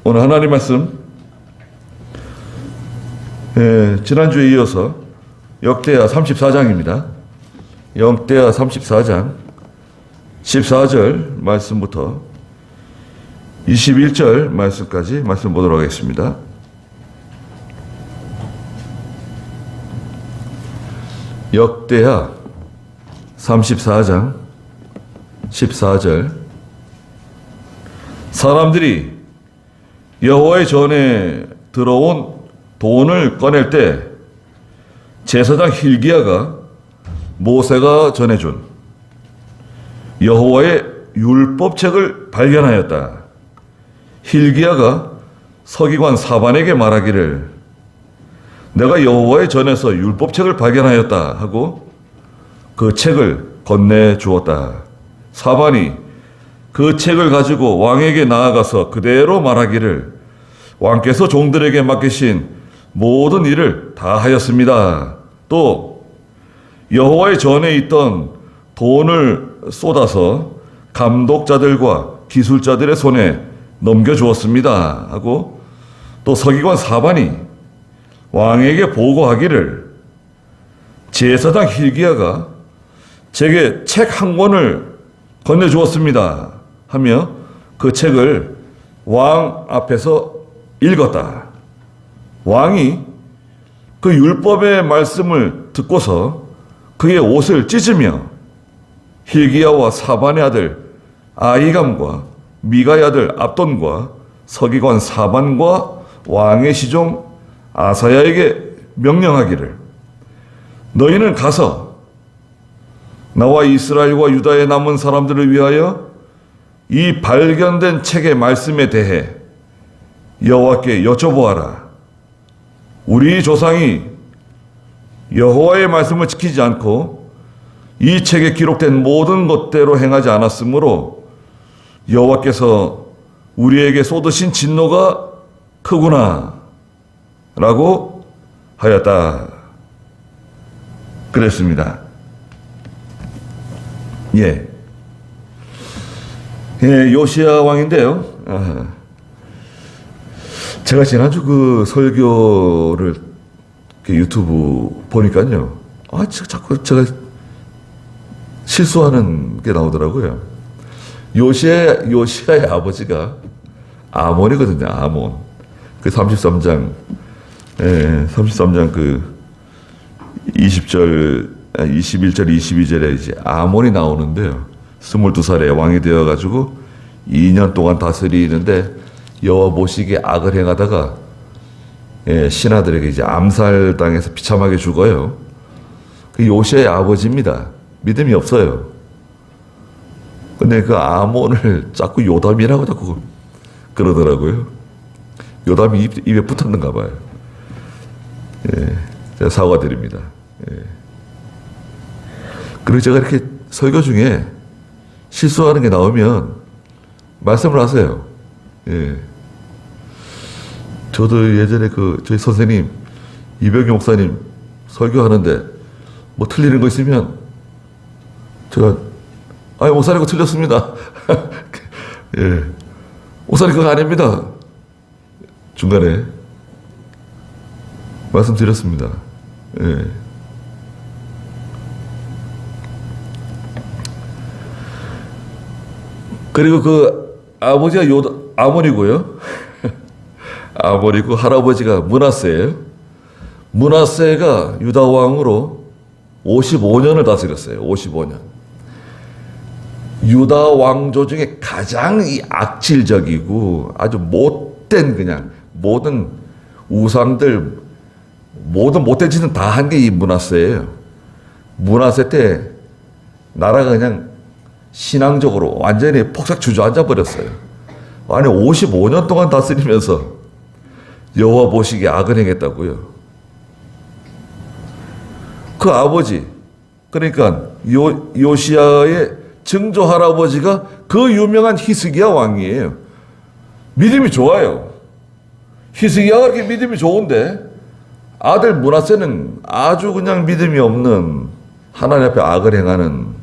오늘 하나님 말씀, 지난주에 이어서 역대하 34장입니다. 역대하 34장 14절 말씀부터 21절 말씀까지 말씀 보도록 하겠습니다. 역대하 34장 14절. 사람들이 여호와의 전에 들어온 돈을 꺼낼 때 제사장 hil기야가 모세가 전해준 여호와의 율법책을 발견하였다. hil기야가 서기관 사반에게 말하기를 내가 여호와의 전에서 율법책을 발견하였다 하고 그 책을 건네주었다. 사반이 그 책을 가지고 왕에게 나아가서 그대로 말하기를 왕께서 종들에게 맡기신 모든 일을 다 하였습니다. 또 여호와의 전에 있던 돈을 쏟아서 감독자들과 기술자들의 손에 넘겨주었습니다 하고 또 서기관 사반이 왕에게 보고하기를 제사장 hil기야가 제게 책 한 권을 건네주었습니다 하며 그 책을 왕 앞에서 읽었다. 왕이 그 율법의 말씀을 듣고서 그의 옷을 찢으며 hil기야와 사반의 아들 아히감과 미가의 아들 압돈과 서기관 사반과 왕의 시종 아사야에게 명령하기를 너희는 가서 나와 이스라엘과 유다에 남은 사람들을 위하여 이 발견된 책의 말씀에 대해 여호와께 여쭤보아라. 우리 조상이 여호와의 말씀을 지키지 않고 이 책에 기록된 모든 것대로 행하지 않았으므로 여호와께서 우리에게 쏟으신 진노가 크구나 라고 하였다. 그랬습니다. 요시야 왕인데요. 제가 지난주 그 설교를 유튜브 보니까요. 자꾸 제가 실수하는 게 나오더라고요. 요시야의 아버지가 아몬이거든요. 아몬. 그 33장 그 20절, 21절, 22절에 이제 아몬이 나오는데요. 22살에 왕이 되어가지고 2년 동안 다스리는데 여호와 보시기에 악을 행하다가 신하들에게 이제 암살당해서 비참하게 죽어요. 그 요시야의 아버지입니다. 믿음이 없어요. 근데 그 아몬을 자꾸 요담이라고 자꾸 그러더라고요. 요담이 입에 붙었는가 봐요. 제가 사과드립니다. 그리고 제가 이렇게 설교 중에 실수하는 게 나오면 말씀을 하세요. 저도 예전에 저희 선생님 이병규 목사님 설교하는데 뭐 틀리는 거 있으면 제가 목사님 그거 틀렸습니다. 목사님 그거 아닙니다. 중간에 말씀드렸습니다. 그리고 그 아버지가 아몬이고요. 아몬이고 할아버지가 므낫세예요. 므낫세가 유다 왕으로 55년을 다스렸어요. 55년. 유다 왕조 중에 가장 악질적이고 아주 못된 그냥 모든 우상들 모든 못된 짓은 다 한 게 이 므낫세예요. 므낫세 때 나라가 그냥 신앙적으로 완전히 폭삭 주저앉아 버렸어요. 아니 55년 동안 다스리면서 여호와 보시기에 악을 행했다고요. 그 아버지 그러니까 요시야의 증조 할아버지가 그 유명한 히스기야 왕이에요. 믿음이 좋아요. 히스기야가 그렇게 믿음이 좋은데 아들 므낫세는 아주 그냥 믿음이 없는 하나님 앞에 악을 행하는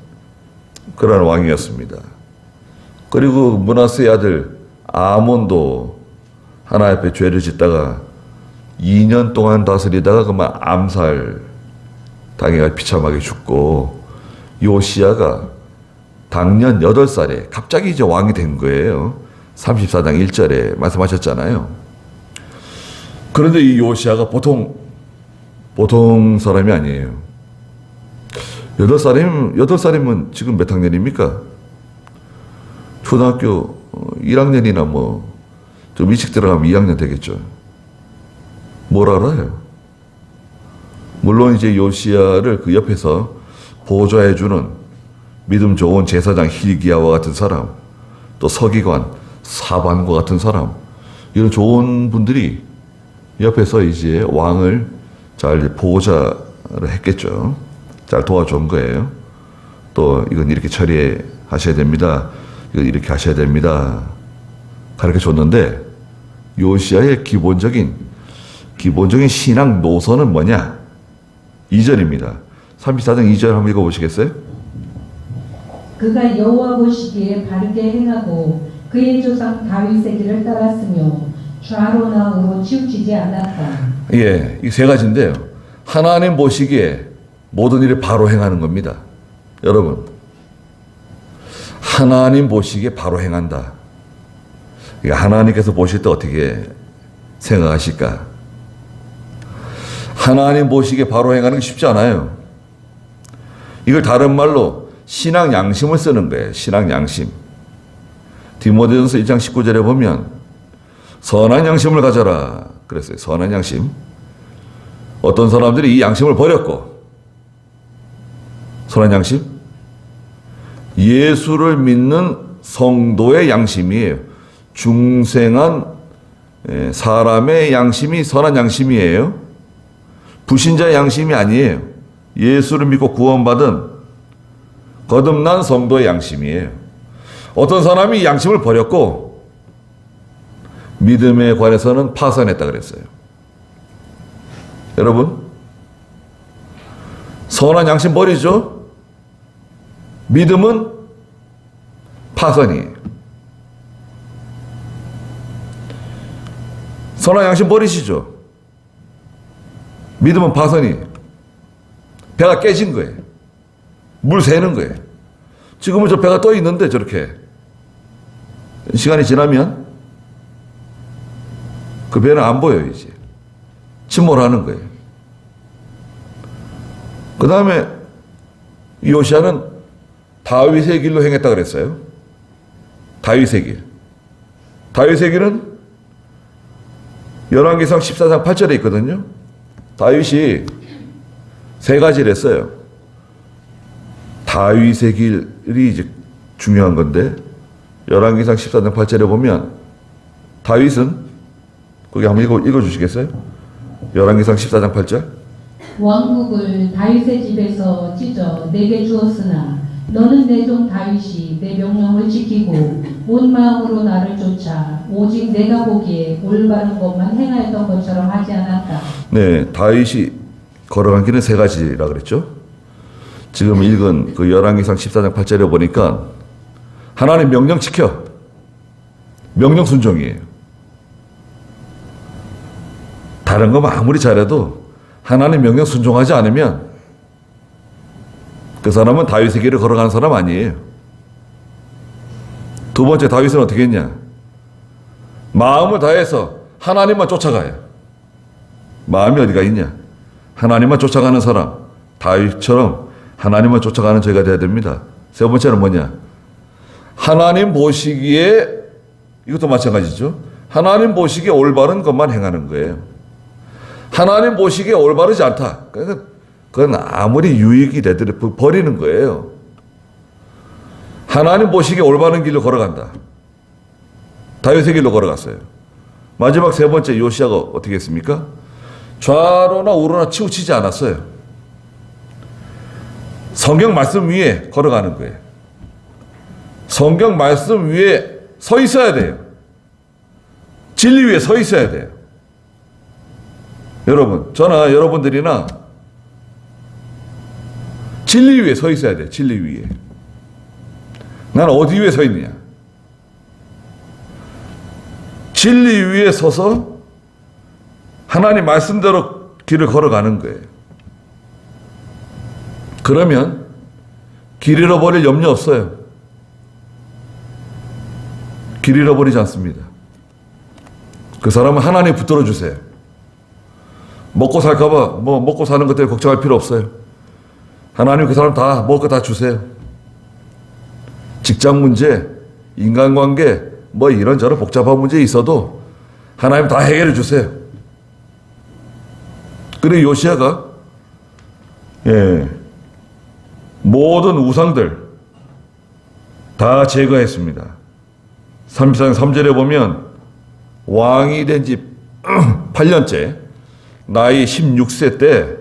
그런 왕이었습니다. 그리고 므낫세의 아들 아몬도 하나님 앞에 죄를 짓다가 2년 동안 다스리다가 그만 암살 당해가 비참하게 죽고, 요시야가 당년 8살에 갑자기 이제 왕이 된 거예요. 34장 1절에 말씀하셨잖아요. 그런데 이 요시야가 보통 사람이 아니에요. 8살이면 지금 몇 학년입니까? 초등학교 1학년이나 뭐 좀 일찍 들어가면 2학년 되겠죠. 뭘 알아요? 물론 이제 요시야를 그 옆에서 보좌해주는 믿음 좋은 제사장 hil기야와 같은 사람, 또 서기관 사반과 같은 사람, 이런 좋은 분들이 옆에서 이제 왕을 잘 보호자를 했겠죠. 잘 도와준 거예요. 또 이건 이렇게 처리하셔야 됩니다. 이건 이렇게 하셔야 됩니다. 가르쳐 줬는데, 요시야의 기본적인 신앙 노선은 뭐냐? 2절입니다. 34장 2절 한번 읽어보시겠어요? 그가 여호와 보시기에 바르게 행하고 그의 조상 다윗의 길을 따랐으며 좌로나 우로 치우치지 않았다. 예, 이 세 가지인데요. 하나님 보시기에 모든 일을 바로 행하는 겁니다. 여러분, 하나님 보시기에 바로 행한다. 하나님께서 보실 때 어떻게 생각하실까? 하나님 보시기에 바로 행하는 게 쉽지 않아요. 이걸 다른 말로 신앙 양심을 쓰는 거예요. 신앙 양심. 디모데전서 1장 19절에 보면 선한 양심을 가져라 그랬어요. 선한 양심. 어떤 사람들이 이 양심을 버렸고, 선한 양심? 예수를 믿는 성도의 양심이에요. 중생한 사람의 양심이 선한 양심이에요. 불신자의 양심이 아니에요. 예수를 믿고 구원받은 거듭난 성도의 양심이에요. 어떤 사람이 이 양심을 버렸고 믿음에 관해서는 파산했다 그랬어요. 여러분, 선한 양심 버리죠? 믿음은 파산이에요. 선한 양심 버리시죠? 믿음은 파선이, 배가 깨진 거예요. 물 새는 거예요. 지금은 저 배가 떠 있는데 저렇게 시간이 지나면 그 배는 안 보여요. 이제 침몰하는 거예요. 그 다음에 요시야는 다윗의 길로 행했다 그랬어요. 다윗의 길. 다윗의 길은 열왕기상 14장 8절에 있거든요. 다윗이 세 가지를 했어요. 다윗의 길이 이제 중요한 건데, 열왕기상 14장 8절에 보면 다윗은, 거기 한번 읽어주시겠어요? 열왕기상 14장 8절. 왕국을 다윗의 집에서 찢어 내게 주었으나 너는 내 종 다윗이 내 명령을 지키고 온 마음으로 나를 쫓아 오직 내가 보기에 올바른 것만 행하였던 것처럼 하지 않았다. 네, 다윗이 걸어간 길은 세 가지라 그랬죠. 지금 읽은 그 열왕기상 14장 8절에 보니까 하나님 명령 지켜. 명령 순종이에요. 다른 거 아무리 잘해도 하나님 명령 순종하지 않으면 그 사람은 다윗의 길을 걸어가는 사람 아니에요. 두 번째, 다윗은 어떻게 했냐? 마음을 다해서 하나님만 쫓아가요. 마음이 어디가 있냐? 하나님만 쫓아가는 사람, 다윗처럼 하나님만 쫓아가는 저희가 돼야 됩니다. 세 번째는 뭐냐? 하나님 보시기에, 이것도 마찬가지죠. 하나님 보시기에 올바른 것만 행하는 거예요. 하나님 보시기에 올바르지 않다. 그건 아무리 유익이 되더라도 버리는 거예요. 하나님 보시기에 올바른 길로 걸어간다. 다윗의 길로 걸어갔어요. 마지막 세 번째, 요시야가 어떻게 했습니까? 좌로나 우로나 치우치지 않았어요. 성경 말씀 위에 걸어가는 거예요. 성경 말씀 위에 서 있어야 돼요. 진리 위에 서 있어야 돼요. 여러분, 저나 여러분들이나 진리 위에 서 있어야 돼요. 진리 위에. 나는 어디 위에 서 있느냐? 진리 위에 서서 하나님 말씀대로 길을 걸어가는 거예요. 그러면 길 잃어버릴 염려 없어요. 길 잃어버리지 않습니다. 그 사람은 하나님 붙들어 주세요. 먹고 살까봐 먹고 사는 것 때문에 걱정할 필요 없어요. 하나님 그 사람 다 먹을 거 다 주세요. 직장 문제, 인간관계, 이런저런 복잡한 문제 있어도 하나님 다 해결해 주세요. 그리고 요시야가 모든 우상들 다 제거했습니다. 34장 3절에 보면 왕이 된 지 8년째 나이 16세 때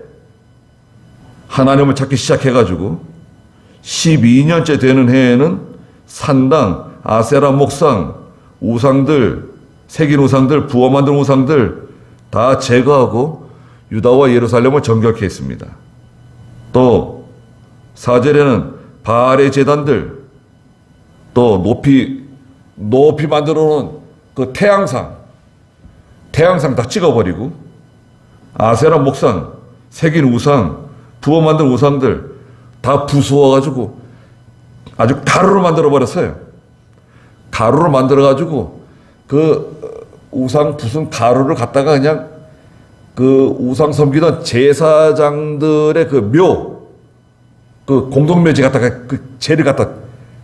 하나님을 찾기 시작해가지고 12년째 되는 해에는 산당, 아세라 목상, 우상들, 새긴 우상들, 부어 만든 우상들 다 제거하고 유다와 예루살렘을 정결케 했습니다. 또 4절에는 바알의 제단들, 또 높이 만들어 놓은 그 태양상 다 찍어버리고 아세라 목상, 새긴 우상, 부어 만든 우상들 다 부수어가지고 아주 가루로 만들어 버렸어요. 가루로 만들어가지고 그 우상 부순 가루를 갖다가 그냥 그 우상 섬기던 제사장들의 그 공동묘지 갖다가 그 재를 갖다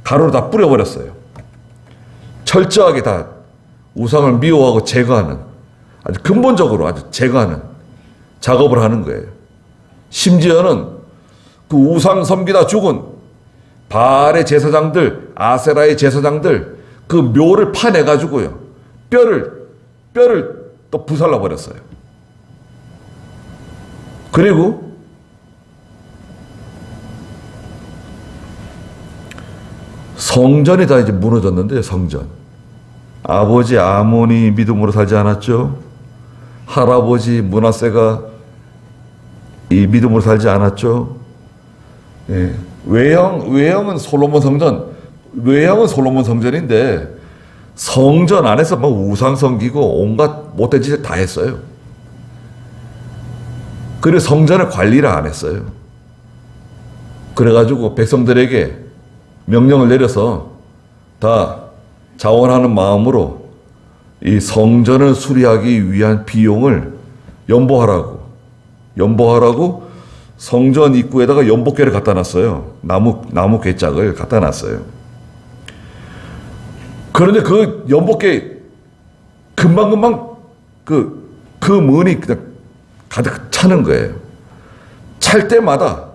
가루로 다 뿌려버렸어요. 철저하게 다 우상을 미워하고 제거하는, 아주 근본적으로 아주 제거하는 작업을 하는 거예요. 심지어는 그 우상 섬기다 죽은 바알의 제사장들, 아세라의 제사장들 그 묘를 파내가지고요, 뼈를 또 부살라 버렸어요. 그리고 성전이 다 이제 무너졌는데, 성전. 아버지 아몬이 믿음으로 살지 않았죠? 할아버지 므낫세가 이 믿음으로 살지 않았죠? 예. 외형은 솔로몬 성전인데 성전 안에서 막 우상 섬기고 온갖 못된 짓을 다 했어요. 그리고 성전을 관리를 안 했어요. 그래가지고 백성들에게 명령을 내려서 다 자원하는 마음으로 이 성전을 수리하기 위한 비용을 연보하라고 성전 입구에다가 연복궤를 갖다 놨어요. 나무 궤짝을 갖다 놨어요. 그런데 그 연복궤 금방금방 그 문이 그냥 가득 차는 거예요. 찰 때마다,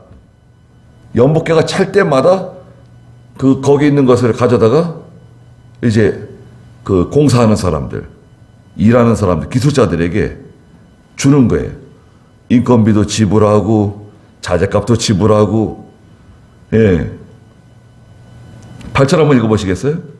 연복궤가 찰 때마다 거기 있는 것을 가져다가 이제 그 공사하는 사람들, 일하는 사람들, 기술자들에게 주는 거예요. 인건비도 지불하고 자재값도 지불하고. 예. 8절 한번 읽어보시겠어요?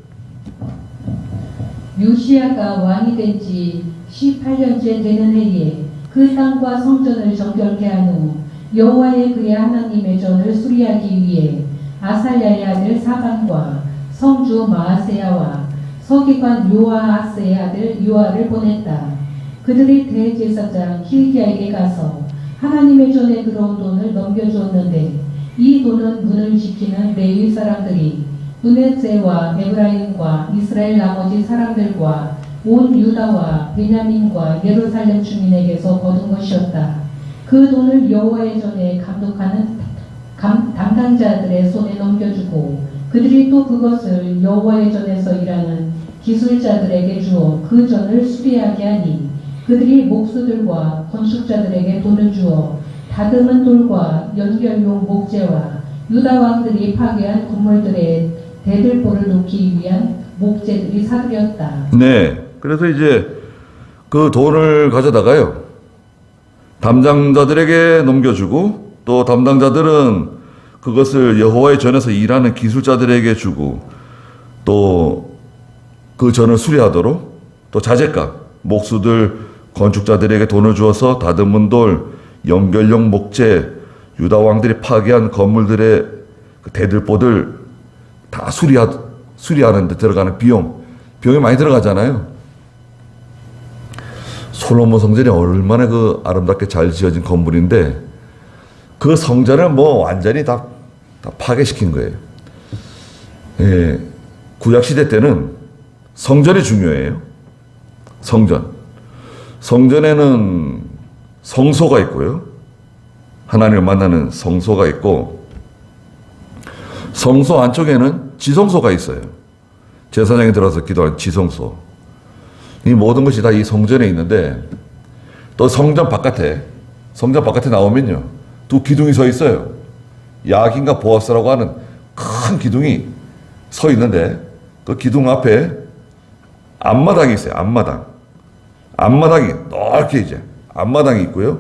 요시야가 왕이 된 지 18년째 되는 해에 그 땅과 성전을 정결케 한 후 여호와의 그의 하나님의 전을 수리하기 위해 아살랴의 아들 사반과 성주 마아세야와 서기관 요아하스의 아들 요아를 보냈다. 그들이 대제사장 hilki야에게 가서 하나님의 전에 들어온 돈을 넘겨주었는데, 이 돈은 문을 지키는 레위 사람들이 문헤세와 에브라임과 이스라엘 나머지 사람들과 온 유다와 베냐민과 예루살렘 주민에게서 거둔 것이었다. 그 돈을 여호와의 전에 감독하는 담당자들의 손에 넘겨주고 그들이 또 그것을 여호와의 전에서 일하는 기술자들에게 주어 그 전을 수리하게 하니, 그들이 목수들과 건축자들에게 돈을 주어 다듬은 돌과 연결용 목재와 유다 왕들이 파괴한 건물들의 대들보를 놓기 위한 목재들이 사들였다. 네. 그래서 이제 그 돈을 가져다가요, 담당자들에게 넘겨주고, 또 담당자들은 그것을 여호와의 전에서 일하는 기술자들에게 주고, 또 그 전을 수리하도록 또 자재값, 목수들, 건축자들에게 돈을 주어서 다듬은 돌, 연결용 목재, 유다 왕들이 파괴한 건물들의 그 대들보들 다 수리하는 데 들어가는 비용이 많이 들어가잖아요. 솔로몬 성전이 얼마나 그 아름답게 잘 지어진 건물인데 그 성전을 뭐 완전히 다 파괴시킨 거예요. 예, 구약시대 때는 성전이 중요해요. 성전에는 성소가 있고요. 하나님을 만나는 성소가 있고 성소 안쪽에는 지성소가 있어요. 제사장이 들어서 기도하는 지성소. 이 모든 것이 다 이 성전에 있는데 또 성전 바깥에 나오면요. 두 기둥이 서 있어요. 야긴과 보아스라고 하는 큰 기둥이 서 있는데 그 기둥 앞에 앞마당이 있어요. 앞마당이 넓게 이제 앞마당이 있고요.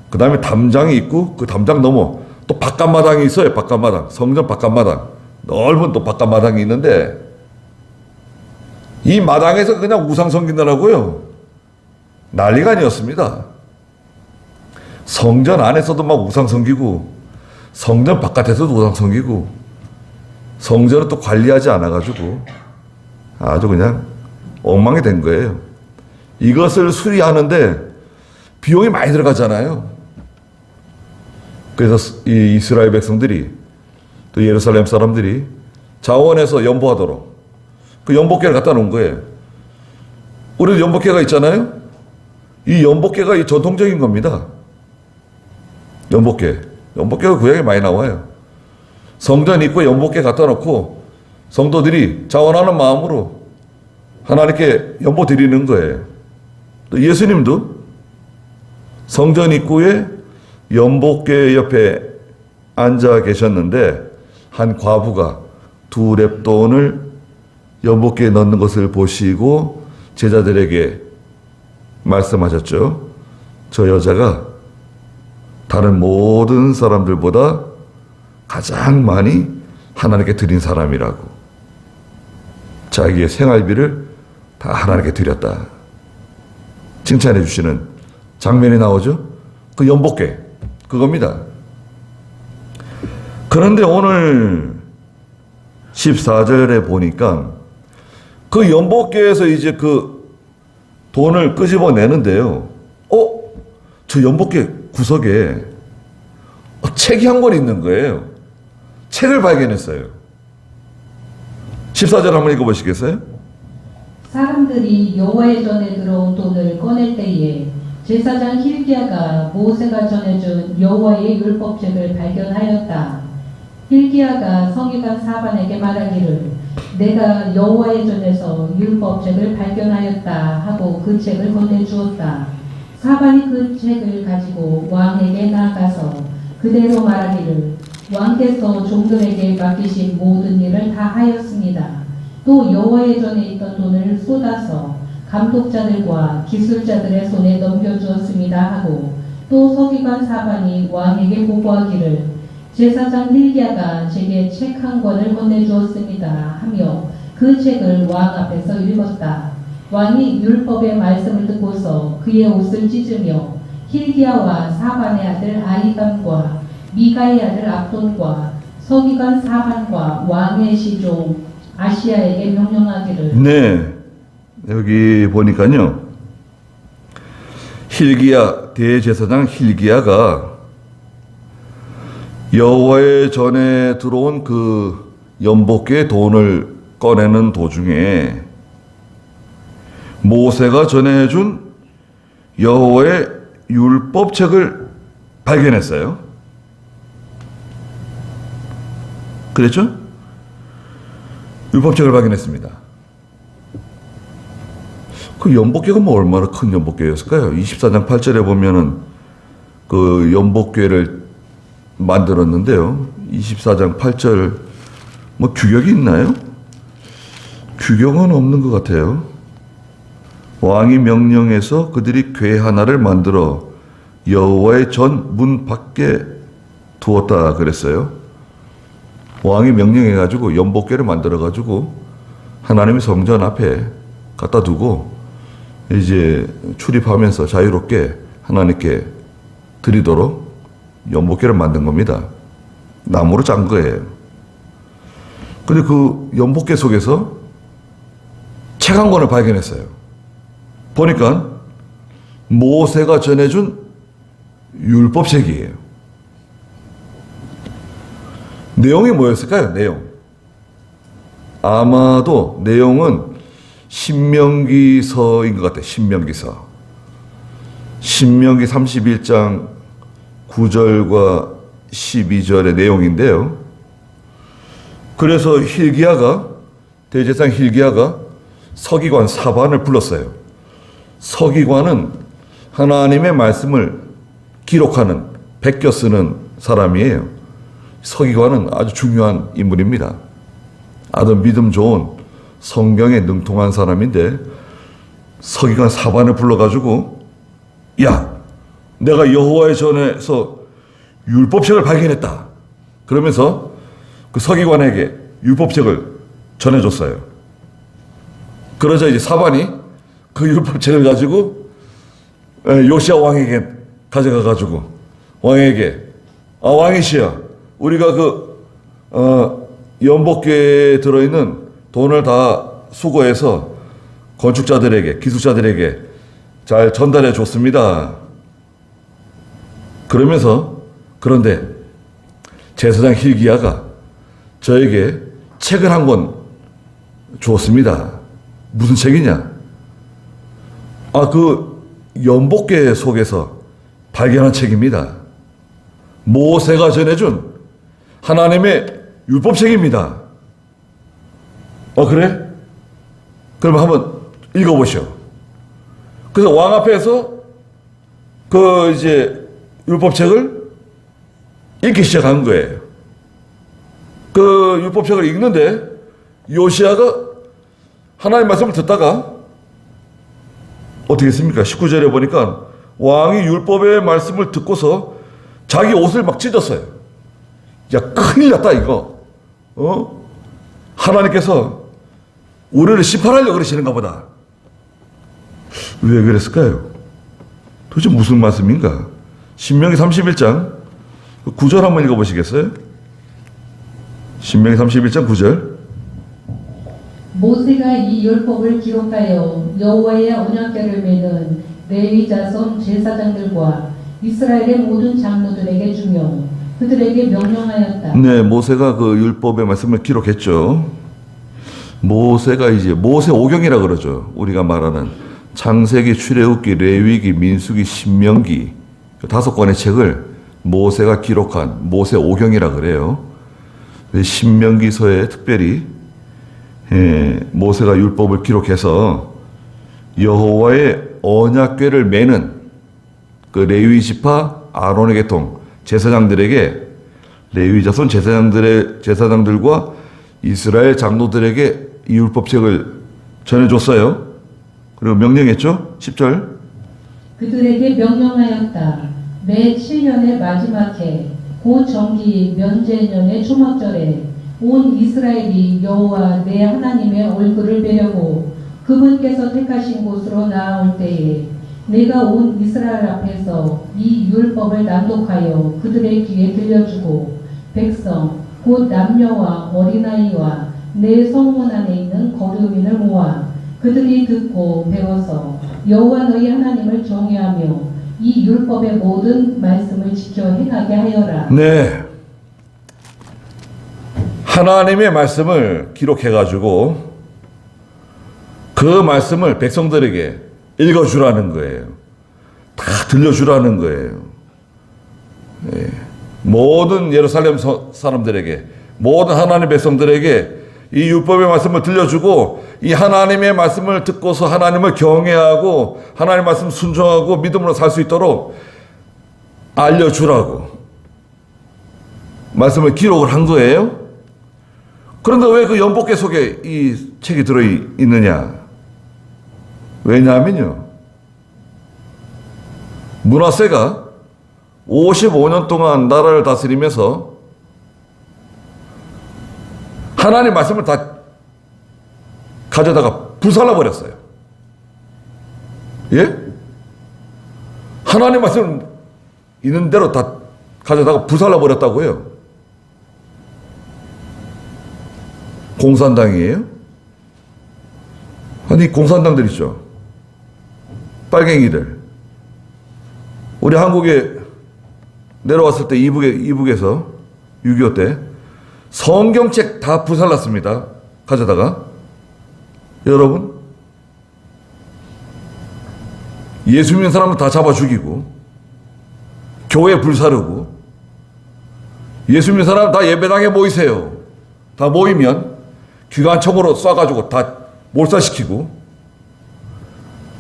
그 다음에 담장이 있고 그 담장 넘어 또 바깥마당이 있어요. 성전 바깥마당. 넓은 또 바깥마당이 있는데 이 마당에서 그냥 우상 섬기느라고요. 난리가 아니었습니다. 성전 안에서도 막 우상 섬기고 성전 바깥에서도 우상 섬기고 성전을 또 관리하지 않아가지고 아주 그냥 엉망이 된 거예요. 이것을 수리하는데 비용이 많이 들어가잖아요. 그래서 이 이스라엘 백성들이 또 예루살렘 사람들이 자원해서 연보하도록 그 연복궤를 갖다 놓은 거예요. 우리도 연복궤가 있잖아요. 이 연복궤가 이 전통적인 겁니다. 연복궤가 구약에 많이 나와요. 성전 입구에 연복궤 갖다 놓고 성도들이 자원하는 마음으로 하나님께 연보 드리는 거예요. 또 예수님도 성전 입구에 연복궤 옆에 앉아 계셨는데 한 과부가 2렙돈을 연복궤에 넣는 것을 보시고 제자들에게 말씀하셨죠. 저 여자가 다른 모든 사람들보다 가장 많이 하나님께 드린 사람이라고. 자기의 생활비를 다 하나님께 드렸다. 칭찬해 주시는 장면이 나오죠. 그 연복궤 그겁니다. 그런데 오늘 14절에 보니까 그 연복궤에서 이제 그 돈을 끄집어내는데요. 저 연복궤 구석에 책이 한 권 있는 거예요. 책을 발견했어요. 14절 한번 읽어보시겠어요? 사람들이 여호와의 전에 들어온 돈을 꺼낼 때에 제사장 hilki야가 모세가 전해준 여호와의 율법책을 발견하였다. hilki야가 서기관 사반에게 말하기를 내가 여호와의 전에서 율법책을 발견하였다 하고 그 책을 건네주었다. 사반이 그 책을 가지고 왕에게 나아가서 그대로 말하기를 왕께서 종들에게 맡기신 모든 일을 다 하였습니다. 또 여호와의 전에 있던 돈을 쏟아서 감독자들과 기술자들의 손에 넘겨주었습니다 하고 또 서기관 사반이 왕에게 보고하기를 제사장 hilki야가 제게 책 한 권을 건네주었습니다 하며 그 책을 왕 앞에서 읽었다. 왕이 율법의 말씀을 듣고서 그의 옷을 찢으며 hilki야와 사반의 아들 아히감과 미가의 아들 압돈과 서기관 사반과 왕의 시종 아시야에게 명령하기를. 네, 여기 보니까요. hilki야 대제사장 hilki야가 여호와의 전에 들어온 그 연복궤 돈을 꺼내는 도중에 모세가 전해준 여호와의 율법책을 발견했어요. 그랬죠? 율법책을 발견했습니다. 그 연복궤가 뭐 얼마나 큰 연복궤였을까요? 24장 8절에 보면은 그 연복궤를 만들었는데요. 24장 8절 뭐 규격이 있나요? 규격은 없는 것 같아요. 왕이 명령해서 그들이 궤 하나를 만들어 여호와의 전 문 밖에 두었다 그랬어요. 왕이 명령해가지고 연복궤를 만들어가지고 하나님의 성전 앞에 갖다 두고 이제 출입하면서 자유롭게 하나님께 드리도록 연복궤를 만든 겁니다. 나무로 짠 거예요. 근데 그 연복궤 속에서 책 한 권을 발견했어요. 보니까 모세가 전해준 율법책이에요. 내용이 뭐였을까요? 내용. 아마도 내용은 신명기서인 것 같아요. 신명기서. 신명기 31장 9절과 12절의 내용인데요. 그래서 hil기야가, 대제사장 hil기야가 서기관 사반을 불렀어요. 서기관은 하나님의 말씀을 기록하는, 베껴 쓰는 사람이에요. 서기관은 아주 중요한 인물입니다. 아주 믿음 좋은 성경에 능통한 사람인데 서기관 사반을 불러가지고 야, 내가 여호와의 전에서 율법책을 발견했다. 그러면서 그 서기관에게 율법책을 전해줬어요. 그러자 이제 사반이 그 율법책을 가지고 요시야 왕에게 가져가가지고 왕에게 왕이시여, 우리가 연복궤에 들어있는 돈을 다 수거해서 건축자들에게, 기술자들에게 잘 전달해 줬습니다. 그러면서 그런데 제사장 hil기야가 저에게 책을 한 권 주었습니다. 무슨 책이냐? 그 연복궤 속에서 발견한 책입니다. 모세가 전해준 하나님의 율법책입니다. 그래? 그럼 한번 읽어보시오. 그래서 왕 앞에서 이제 율법책을 읽기 시작한 거예요. 그 율법책을 읽는데 요시야가 하나님 말씀을 듣다가 어떻게 했습니까? 19절에 보니까 왕이 율법의 말씀을 듣고서 자기 옷을 막 찢었어요. 야, 큰일 났다 이거. 하나님께서 우리를 심판하려고 그러시는가 보다. 왜 그랬을까요? 도대체 무슨 말씀인가? 신명기 31장 9절 한번 읽어보시겠어요? 신명기 31장 9절. 모세가 이 율법을 기록하여 여호와의 언약궤를 매는 레위 자손 제사장들과 이스라엘의 모든 장로들에게 주며 그들에게 명령하였다. 네, 모세가 그 율법의 말씀을 기록했죠. 모세가 이제 모세 오경이라 그러죠. 우리가 말하는 창세기, 출애굽기, 레위기, 민수기, 신명기 5권의 책을 모세가 기록한 모세 오경이라 그래요. 신명기서에 특별히 모세가 율법을 기록해서 여호와의 언약궤를 매는 그 레위 지파 아론의 계통 제사장들에게, 레위 자손 제사장들과 이스라엘 장로들에게 이 율법책을 전해줬어요. 그리고 명령했죠. 10절. 그들에게 명령하였다. 매 7년의 마지막 해 곧 정기 면제년의 초막절에 온 이스라엘이 여호와 내 하나님의 얼굴을 뵈려고 그분께서 택하신 곳으로 나아올 때에 내가 온 이스라엘 앞에서 이 율법을 낭독하여 그들의 귀에 들려주고 백성 곧 남녀와 어린아이와 내 성문 안에 있는 거류민을 모아 그들이 듣고 배워서 여호와 너희 하나님을 경외하며 이 율법의 모든 말씀을 지켜 행하게 하여라. 네, 하나님의 말씀을 기록해가지고 그 말씀을 백성들에게 읽어주라는 거예요. 다 들려주라는 거예요. 네. 모든 예루살렘 사람들에게, 모든 하나님의 백성들에게 이 율법의 말씀을 들려주고 이 하나님의 말씀을 듣고서 하나님을 경외하고 하나님의 말씀 순종하고 믿음으로 살 수 있도록 알려주라고 말씀을 기록을 한 거예요. 그런데 왜 그 연복궤 속에 이 책이 들어있느냐? 왜냐하면요, 므낫세가 55년 동안 나라를 다스리면서 하나님 말씀을 다 가져다가 불살라 버렸어요. 예? 하나님 말씀 있는 대로 다 가져다가 불살라 버렸다고요. 공산당이에요? 아니, 공산당들 있죠. 빨갱이들. 우리 한국에 내려왔을 때 이북에서 6.25 때 성경책 다 불살랐습니다. 가져다가. 여러분, 예수 믿는 사람은 다 잡아 죽이고, 교회 불사르고, 예수 믿는 사람 다 예배당에 모이세요. 다 모이면 기관총으로 쏴가지고 다 몰살시키고,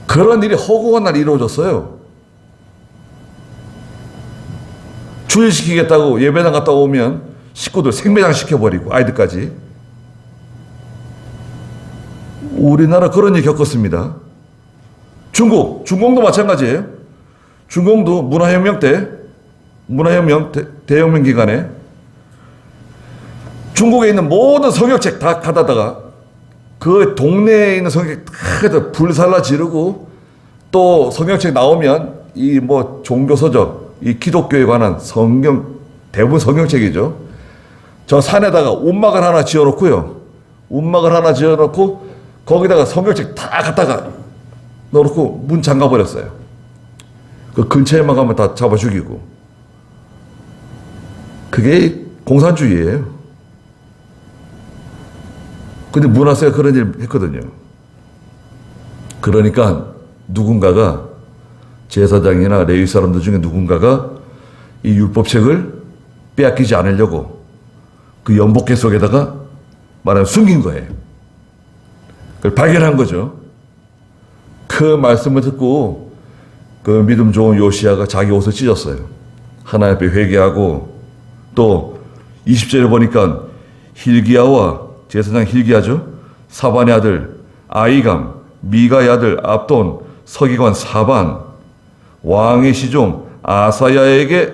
그런 일이 허구한 날 이루어졌어요. 주일시키겠다고 예배당 갔다 오면 식구들 생매장 시켜버리고, 아이들까지. 우리나라 그런 일 겪었습니다. 중공도 마찬가지예요. 중공도 문화혁명 대혁명 기간에 중국에 있는 모든 성역책 다 가다다가 그 동네에 있는 성역책 다 불살라 지르고, 또 성역책 나오면 이 뭐 종교서적, 이 기독교에 관한 성경, 대부분 성경책이죠. 저 산에다가 움막을 하나 지어놓고요. 움막을 하나 지어놓고 거기다가 성경책 다 갖다가 넣어놓고 문 잠가버렸어요. 그 근처에만 가면 다 잡아 죽이고. 그게 공산주의예요. 근데 문화세가 그런 일 했거든요. 그러니까 누군가가, 제사장이나 레위 사람들 중에 누군가가 이 율법책을 빼앗기지 않으려고 그 연복계 속에다가 말하면 숨긴 거예요. 그걸 발견한 거죠. 그 말씀을 듣고 그 믿음 좋은 요시야가 자기 옷을 찢었어요. 하나님 앞에 회개하고, 또 20절에 보니까 hil기야와, 제사장 hil기야죠, 사반의 아들 아이감, 미가의 아들 압돈, 서기관 사반, 왕의 시종 아사야에게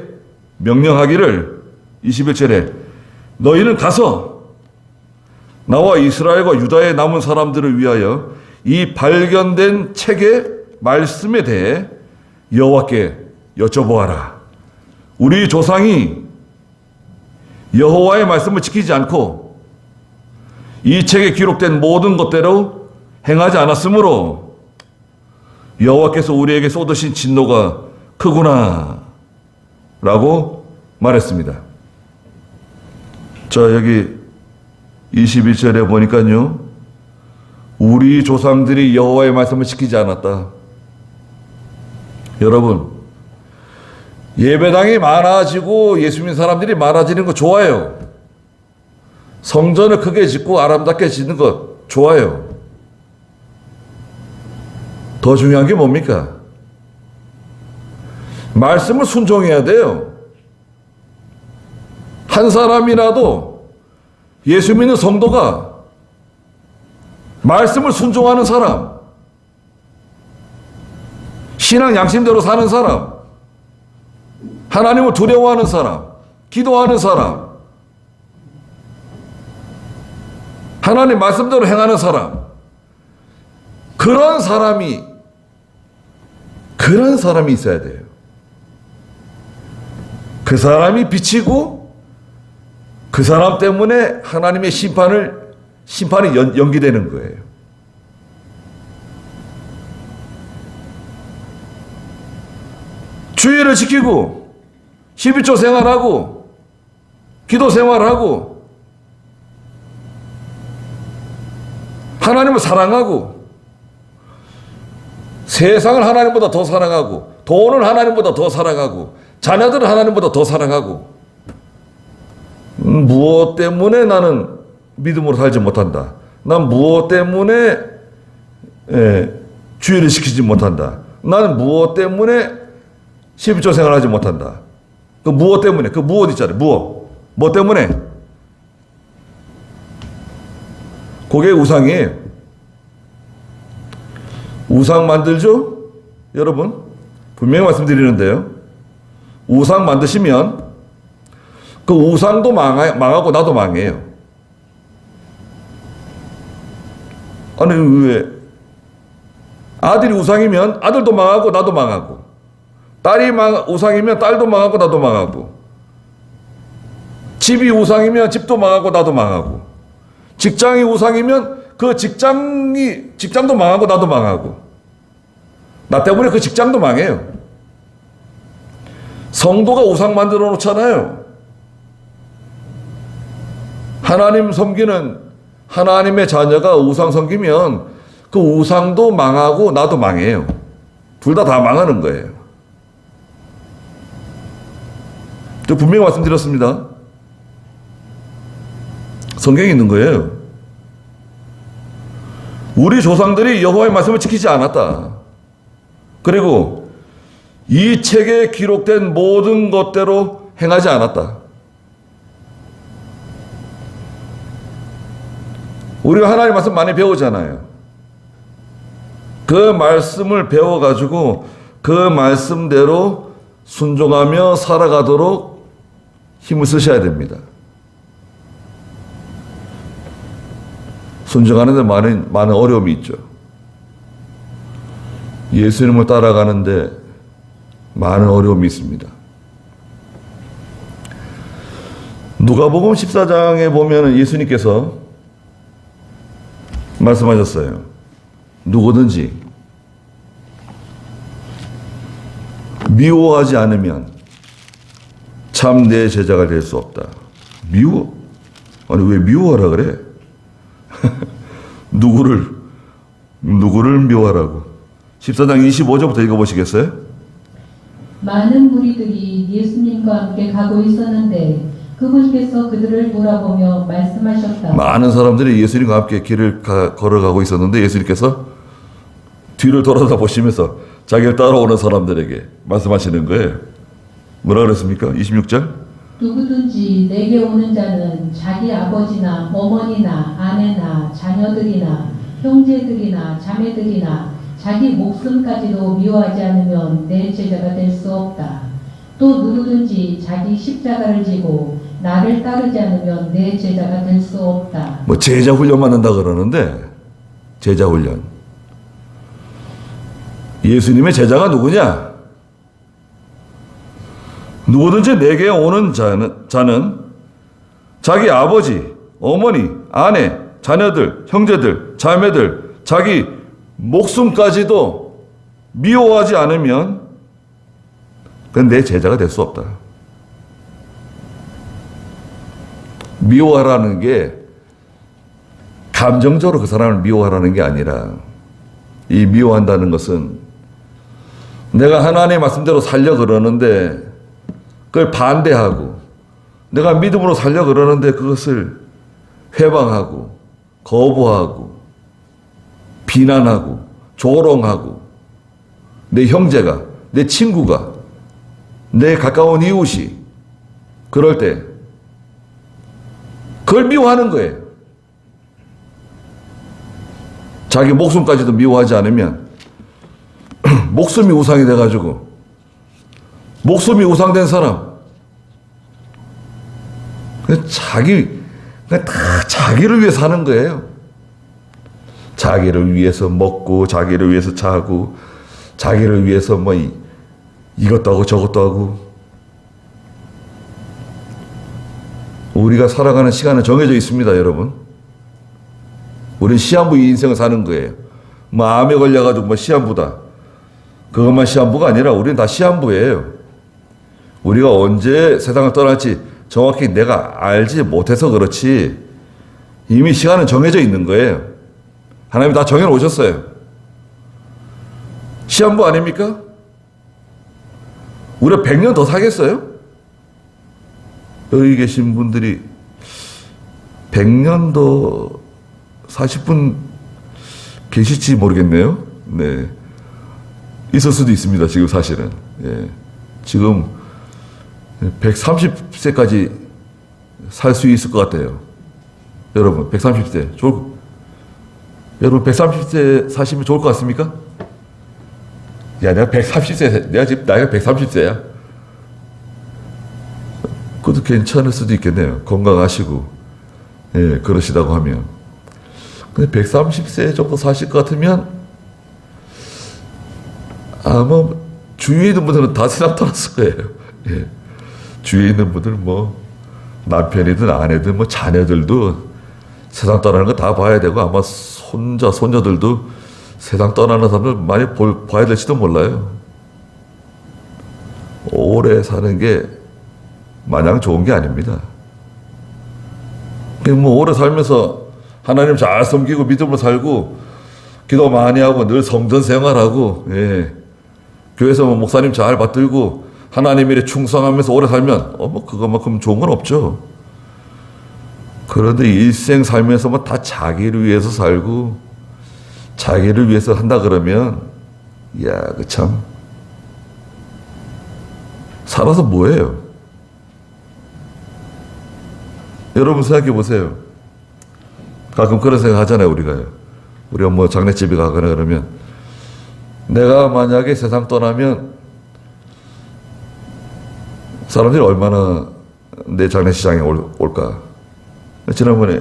명령하기를, 21절에 너희는 가서 나와 이스라엘과 유다의 남은 사람들을 위하여 이 발견된 책의 말씀에 대해 여호와께 여쭤보아라. 우리 조상이 여호와의 말씀을 지키지 않고 이 책에 기록된 모든 것대로 행하지 않았으므로 여호와께서 우리에게 쏟으신 진노가 크구나 라고 말했습니다. 자, 여기 21절에 보니까요, 우리 조상들이 여호와의 말씀을 지키지 않았다. 여러분, 예배당이 많아지고 예수 믿는 사람들이 많아지는 거 좋아요. 성전을 크게 짓고 아름답게 짓는 것 좋아요. 더 중요한 게 뭡니까? 말씀을 순종해야 돼요. 한 사람이라도, 예수 믿는 성도가 말씀을 순종하는 사람, 신앙 양심대로 사는 사람, 하나님을 두려워하는 사람, 기도하는 사람, 하나님 말씀대로 행하는 사람, 그런 사람이 있어야 돼요. 그 사람이 비치고 그 사람 때문에 하나님의 심판이 연기되는 거예요. 주의를 지키고 11조 생활하고 기도 생활하고 하나님을 사랑하고 세상을 하나님보다 더 사랑하고 돈을 하나님보다 더 사랑하고 자녀들을 하나님보다 더 사랑하고, 무엇 때문에 나는 믿음으로 살지 못한다. 난 무엇 때문에 주의를 지키지 못한다. 나는 무엇 때문에 11조 생활하지 못한다. 그 무엇 때문에, 그 무엇 있잖아요. 뭐 때문에? 그게 우상이에요. 우상 만들죠? 여러분, 분명히 말씀드리는데요. 우상 만드시면 그 우상도 망하고 나도 망해요. 아니, 왜? 아들이 우상이면 아들도 망하고 나도 망하고, 딸이 우상이면 딸도 망하고 나도 망하고, 집이 우상이면 집도 망하고 나도 망하고, 직장이 우상이면 그 직장도 망하고 나도 망하고, 나 때문에 그 직장도 망해요. 성도가 우상 만들어 놓잖아요. 하나님 섬기는 하나님의 자녀가 우상 섬기면 그 우상도 망하고 나도 망해요. 둘 다 망하는 거예요. 저 분명히 말씀드렸습니다. 성경에 있는 거예요. 우리 조상들이 여호와의 말씀을 지키지 않았다. 그리고 이 책에 기록된 모든 것대로 행하지 않았다. 우리가 하나님의 말씀 많이 배우잖아요. 그 말씀을 배워가지고 그 말씀대로 순종하며 살아가도록 힘을 쓰셔야 됩니다. 순종하는 데 많은 어려움이 있죠. 예수님을 따라가는데 많은 어려움이 있습니다. 누가복음 14장에 보면 예수님께서 말씀하셨어요. 누구든지 미워하지 않으면 참 내 제자가 될 수 없다. 미워? 아니 왜 미워하라 그래? 누구를 미워하라고? 14장 25절부터 읽어보시겠어요? 많은 무리들이 예수님과 함께 가고 있었는데 그분께서 그들을 돌아보며 말씀하셨다. 많은 사람들이 예수님과 함께 길을 걸어가고 있었는데 예수님께서 뒤를 돌아다 보시면서 자기를 따라오는 사람들에게 말씀하시는 거예요. 뭐라 그랬습니까? 26절. 누구든지 내게 오는 자는 자기 아버지나 어머니나 아내나 자녀들이나 형제들이나 자매들이나 자기 목숨까지도 미워하지 않으면 내 제자가 될 수 없다. 또 누구든지 자기 십자가를 지고 나를 따르지 않으면 내 제자가 될 수 없다. 뭐 제자 훈련 받는다 그러는데 제자 훈련. 예수님의 제자가 누구냐? 누구든지 내게 오는 자는 자기 아버지, 어머니, 아내, 자녀들, 형제들, 자매들, 자기 목숨까지도 미워하지 않으면 그건 내 제자가 될 수 없다. 미워하라는 게 감정적으로 그 사람을 미워하라는 게 아니라 이 미워한다는 것은 내가 하나님의 말씀대로 살려 그러는데 그걸 반대하고 내가 믿음으로 살려 그러는데 그것을 회방하고 거부하고 비난하고 조롱하고 내 형제가 내 친구가 내 가까운 이웃이 그럴 때 그걸 미워하는 거예요. 자기 목숨까지도 미워하지 않으면 목숨이 우상이 돼가지고 목숨이 우상된 사람 다 자기를 위해 사는 거예요. 자기를 위해서 먹고 자기를 위해서 자고 자기를 위해서 뭐 이것도 하고 저것도 하고. 우리가 살아가는 시간은 정해져 있습니다, 여러분. 우린 시한부 인생을 사는 거예요. 뭐 암에 걸려가지고 뭐 시한부다. 그것만 시한부가 아니라 우리는 다 시한부예요. 우리가 언제 세상을 떠날지 정확히 내가 알지 못해서 그렇지 이미 시간은 정해져 있는 거예요. 하나님이 다 정해놓으셨어요. 시한부 아닙니까? 우리가 100년 더 살겠어요? 여기 계신 분들이 100년 더 사실 분 계실지 모르겠네요. 네. 있을 수도 있습니다, 지금 사실은. 예. 지금 130세까지 살 수 있을 것 같아요. 여러분, 130세. 여러분, 130세 사시면 좋을 것 같습니까? 야, 내가 130세, 내가 지금 나이가 130세야. 그것도 괜찮을 수도 있겠네요. 건강하시고, 예, 그러시다고 하면. 근데 130세 정도 사실 것 같으면, 아마 주위에 있는 분들은 다 세상 떠났을 거예요. 예. 주위에 있는 분들 뭐, 남편이든 아내든 뭐 자녀들도 세상 떠나는 거 다 봐야 되고, 아마 손자, 손녀들도 세상 떠나는 사람들 많이 봐야 될지도 몰라요. 오래 사는 게 마냥 좋은 게 아닙니다. 뭐 오래 살면서 하나님 잘 섬기고 믿음으로 살고 기도 많이 하고 늘 성전 생활하고 교회에서 뭐 목사님 잘 받들고 하나님 일에 충성하면서 오래 살면 뭐 그것만큼 좋은 건 없죠. 그런데 일생 살면서 뭐 다 자기를 위해서 살고 자기를 위해서 한다 그러면 야, 그 참 살아서 뭐예요? 여러분 생각해 보세요. 가끔 그런 생각 하잖아요, 우리가요. 우리가 뭐 장례집에 가거나 그러면 내가 만약에 세상 떠나면 사람들이 얼마나 내 장례식장에 올까? 지난번에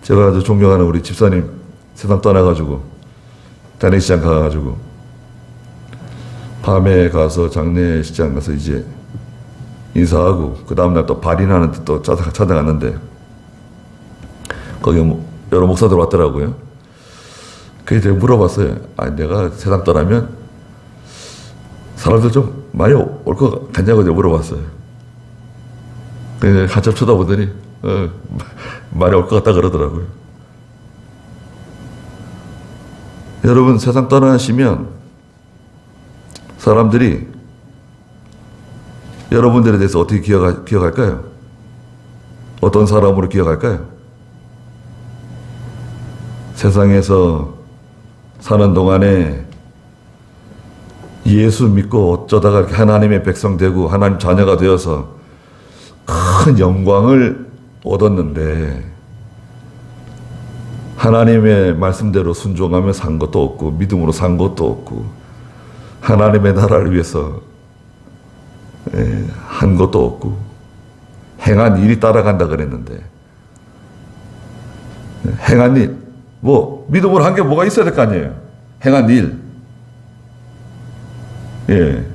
제가 아주 존경하는 우리 집사님 세상 떠나가지고 장례식장 가가지고 밤에 가서 장례식장 가서 이제 인사하고 그 다음날 또 발인하는데 또 찾아갔는데 거기 여러 목사들 왔더라고요. 그래서 제가 물어봤어요. 아니 내가 세상 떠나면 사람들 좀 많이 올 것 같냐고 제가 물어봤어요. 그래서 한참 쳐다보더니 많이 올 것 같다 그러더라고요. 여러분 세상 떠나시면 사람들이 여러분들에 대해서 어떻게 기억할까요? 어떤 사람으로 기억할까요? 세상에서 사는 동안에 예수 믿고 어쩌다가 이렇게 하나님의 백성 되고 하나님 자녀가 되어서 큰 영광을 얻었는데 하나님의 말씀대로 순종하며 산 것도 없고 믿음으로 산 것도 없고 하나님의 나라를 위해서 한 것도 없고 행한 일이 따라간다 그랬는데 행한 일, 뭐 믿음으로 한 게 뭐가 있어야 될 거 아니에요. 행한 일. 예.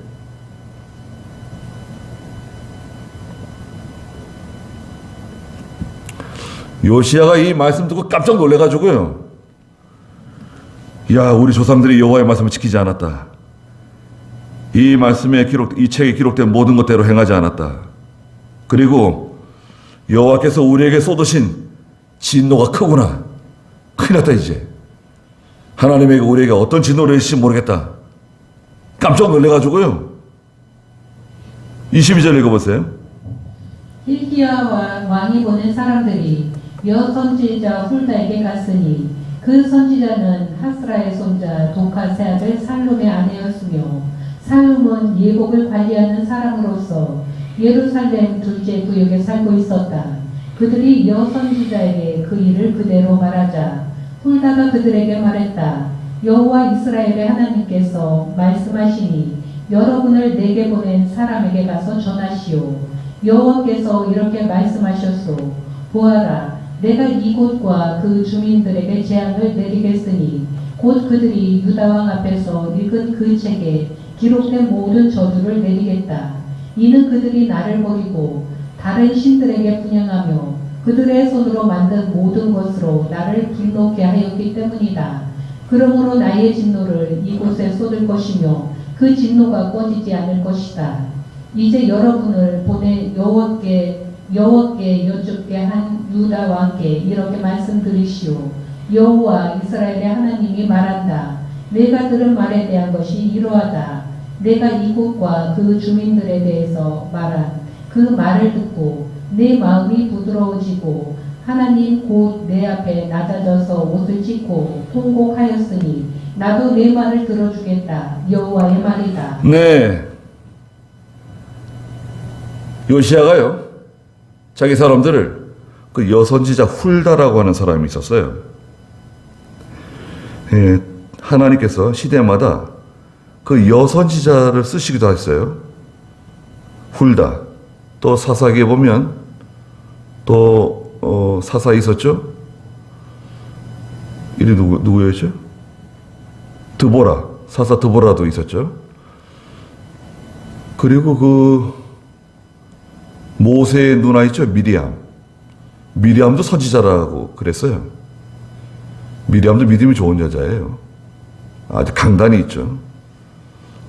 요시야가 이 말씀 듣고 깜짝 놀래가지고요. 야, 우리 조상들이 여호와의 말씀을 지키지 않았다. 이 말씀에 이 책에 기록된 모든 것대로 행하지 않았다. 그리고 여호와께서 우리에게 쏟으신 진노가 크구나. 큰일 났다 이제. 하나님에게 우리에게 어떤 진노를 해주실지 모르겠다. 깜짝 놀래가지고요. 22절 읽어보세요. hilki야 왕이 보낸 사람들이 여 선지자 훌다에게 갔으니 그 선지자는 하스라의 손자 도카세 아들 살룸의 아내였으며 살룸은 예복을 관리하는 사람으로서 예루살렘 둘째 구역에 살고 있었다. 그들이 여 선지자에게 그 일을 그대로 말하자 훌다가 그들에게 말했다. 여호와 이스라엘의 하나님께서 말씀하시니 여러분을 내게 보낸 사람에게 가서 전하시오. 여호와께서 이렇게 말씀하셨소. 보아라, 내가 이곳과 그 주민들에게 재앙을 내리겠으니 곧 그들이 유다 왕 앞에서 읽은 그 책에 기록된 모든 저주를 내리겠다. 이는 그들이 나를 버리고 다른 신들에게 분향하며 그들의 손으로 만든 모든 것으로 나를 불노게 하였기 때문이다. 그러므로 나의 진노를 이곳에 쏟을 것이며 그 진노가 꺼지지 않을 것이다. 이제 여러분을 보내 여호와께 여쭙게 한 유다 왕께 이렇게 말씀드리시오. 여호와 이스라엘의 하나님이 말한다. 내가 들은 말에 대한 것이 이러하다. 내가 이곳과 그 주민들에 대해서 말한 그 말을 듣고 내 마음이 부드러워지고 하나님 곧 내 앞에 낮아져서 옷을 찢고 통곡하였으니 나도 내 말을 들어주겠다. 여호와의 말이다. 네. 요시야가요, 자기 사람들을 그 여선지자 훌다라고 하는 사람이 있었어요. 예, 하나님께서 시대마다 그 여선지자를 쓰시기도 했어요. 훌다. 또 사사기에 보면 또 사사 있었죠? 이름이 누구였죠? 드보라. 사사 드보라도 있었죠. 그리고 그 모세의 누나 있죠? 미리암. 미리암도 선지자라고 그랬어요. 미리암도 믿음이 좋은 여자예요. 아주 강단이 있죠.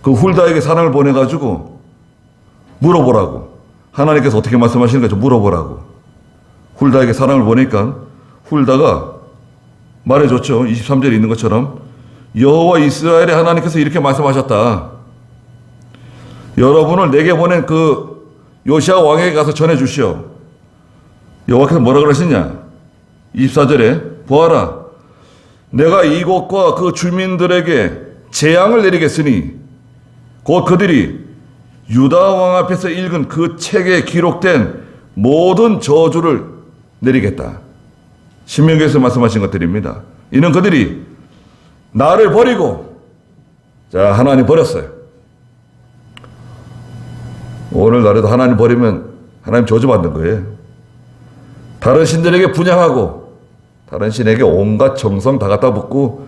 그 훌다에게 사람을 보내가지고 물어보라고. 하나님께서 어떻게 말씀하시는가 좀 물어보라고. 훌다에게 사람을 보니까 훌다가 말해줬죠. 23절에 있는 것처럼 여호와 이스라엘의 하나님께서 이렇게 말씀하셨다. 여러분을 내게 보낸 그 요시야 왕에게 가서 전해주시오. 여호와께서 뭐라 그러시냐? 24절에 보아라, 내가 이곳과 그 주민들에게 재앙을 내리겠으니 곧 그들이 유다 왕 앞에서 읽은 그 책에 기록된 모든 저주를 내리겠다. 신명기에서 말씀하신 것들입니다. 이는 그들이 나를 버리고, 자, 하나님 버렸어요. 오늘날에도 하나님 버리면 하나님 저주받는 거예요. 다른 신들에게 분향하고 다른 신에게 온갖 정성 다 갖다 붓고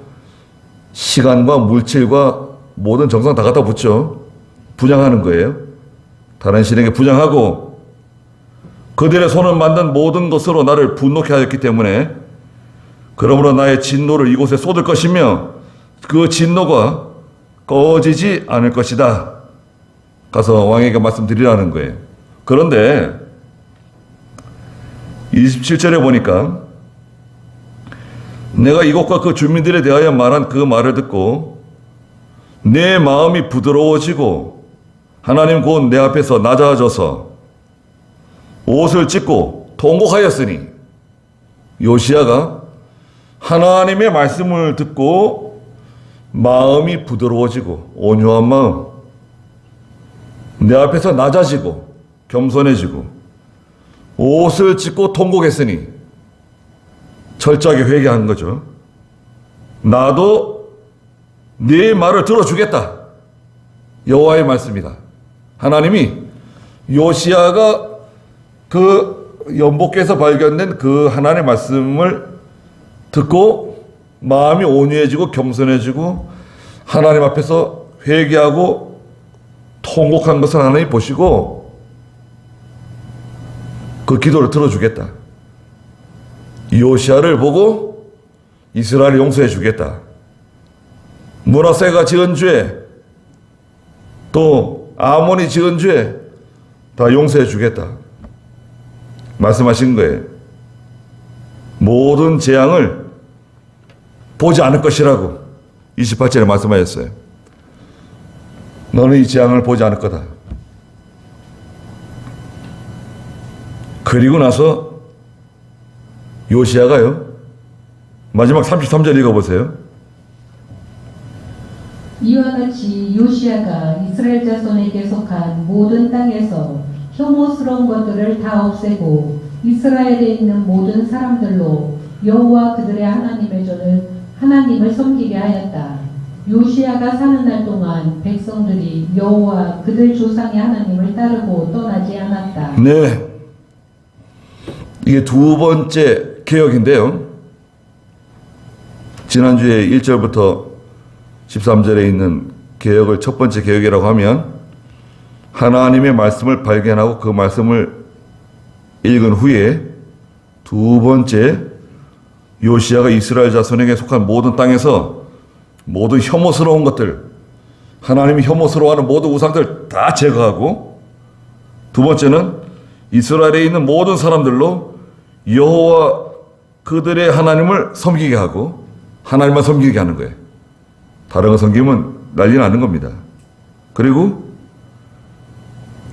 시간과 물질과 모든 정성 다 갖다 붙죠. 분향하는 거예요. 다른 신에게 분향하고 그들의 손은 만든 모든 것으로 나를 분노케 하였기 때문에 그러므로 나의 진노를 이곳에 쏟을 것이며 그 진노가 꺼지지 않을 것이다. 가서 왕에게 말씀드리라는 거예요. 그런데 27절에 보니까 내가 이곳과 그 주민들에 대하여 말한 그 말을 듣고 내 마음이 부드러워지고 하나님 곧 내 앞에서 낮아져서 옷을 찢고 통곡하였으니, 요시야가 하나님의 말씀을 듣고 마음이 부드러워지고 온유한 마음, 내 앞에서 낮아지고 겸손해지고 옷을 찢고 통곡했으니 철저하게 회개한 거죠. 나도 네 말을 들어주겠다. 여호와의 말씀이다. 하나님이 요시야가 그 연복에서 발견된 그 하나님의 말씀을 듣고 마음이 온유해지고 겸손해지고 하나님 앞에서 회개하고 통곡한 것을 하나님이 보시고 그 기도를 들어주겠다. 요시야를 보고 이스라엘을 용서해 주겠다. 므낫세가 지은 죄, 또 아몬이 지은 죄 다 용서해 주겠다 말씀하신 거예요. 모든 재앙을 보지 않을 것이라고 28절에 말씀하셨어요. 너는 이 재앙을 보지 않을 거다. 그리고 나서 요시야가요, 마지막 33절 읽어보세요. 이와 같이 요시야가 이스라엘 자손에게 속한 모든 땅에서 혐오스러운 것들을 다 없애고 이스라엘에 있는 모든 사람들로 여호와 그들의 하나님을 섬기게 하였다. 요시야가 사는 날 동안 백성들이 여호와 그들 조상의 하나님을 따르고 떠나지 않았다. 네, 이게 두 번째 개혁인데요. 지난주에 1절부터 13절에 있는 개혁을 첫 번째 개혁이라고 하면 하나님의 말씀을 발견하고 그 말씀을 읽은 후에 두 번째 요시야가 이스라엘 자손에게 속한 모든 땅에서 모든 혐오스러운 것들, 하나님이 혐오스러워하는 모든 우상들 다 제거하고, 두 번째는 이스라엘에 있는 모든 사람들로 여호와 그들의 하나님을 섬기게 하고 하나님만 섬기게 하는 거예요. 다른 거 섬기면 난리 나는 겁니다. 그리고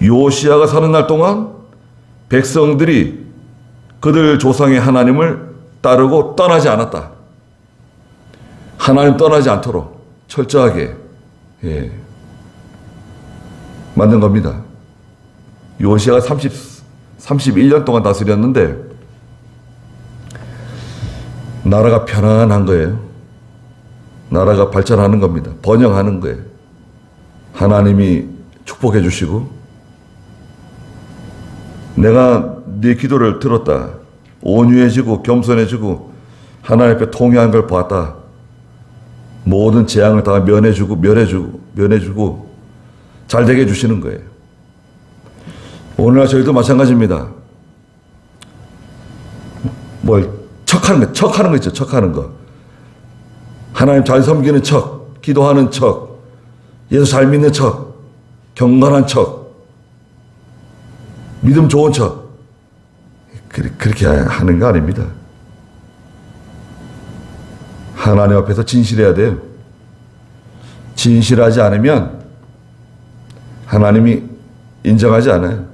요시야가 사는 날 동안 백성들이 그들 조상의 하나님을 따르고 떠나지 않았다. 하나님 떠나지 않도록 철저하게 만든 겁니다. 요시야가 31년 동안 다스렸는데 나라가 편안한 거예요. 나라가 발전하는 겁니다. 번영하는 거예요. 하나님이 축복해 주시고 내가 네 기도를 들었다. 온유해지고 겸손해지고 하나님 앞에 통회한 걸 보았다. 모든 재앙을 다 면해주고 잘 되게 해주시는 거예요. 오늘날 저희도 마찬가지입니다. 척하는 거 있죠. 척하는 거. 하나님 잘 섬기는 척, 기도하는 척, 예수 잘 믿는 척, 경건한 척. 믿음 좋은 척 그렇게 하는 거 아닙니다. 하나님 앞에서 진실해야 돼요. 진실하지 않으면 하나님이 인정하지 않아요.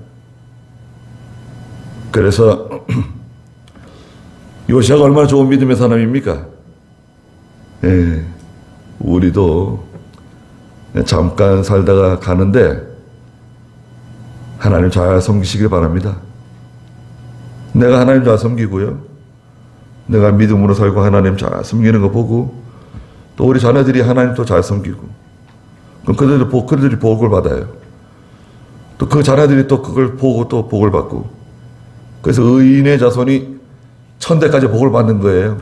그래서 요시아가 얼마나 좋은 믿음의 사람입니까? 예, 우리도 잠깐 살다가 가는데 하나님 잘 섬기시길 바랍니다. 내가 하나님 잘 섬기고요, 내가 믿음으로 살고 하나님 잘 섬기는 거 보고 또 우리 자녀들이 하나님 또 잘 섬기고 그럼 그들이 복을 받아요. 또 그 자녀들이 또 그걸 보고 또 복을 받고, 그래서 의인의 자손이 천대까지 복을 받는 거예요.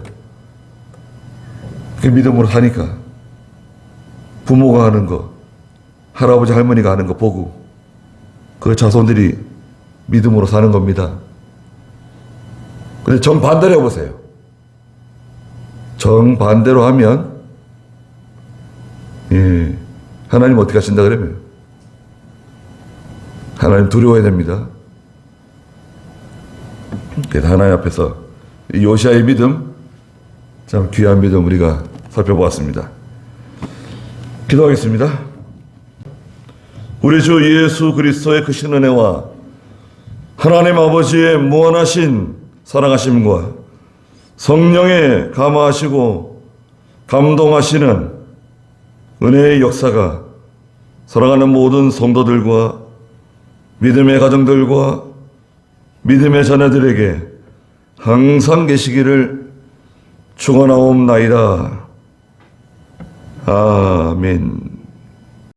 그 믿음으로 사니까 부모가 하는 거, 할아버지 할머니가 하는 거 보고 그 자손들이 믿음으로 사는 겁니다. 근데 정반대로 해보세요. 정반대로 하면 하나님 어떻게 하신다 그러면 하나님 두려워야 됩니다. 그래서 하나님 앞에서 요시아의 믿음, 참 귀한 믿음 우리가 살펴보았습니다. 기도하겠습니다. 우리 주 예수 그리스도의 크신 은혜와 하나님 아버지의 무한하신 사랑하심과 성령의 감화하시고 감동하시는 은혜의 역사가 사랑하는 모든 성도들과 믿음의 가정들과 믿음의 자녀들에게 항상 계시기를 축원하옵나이다. 아멘.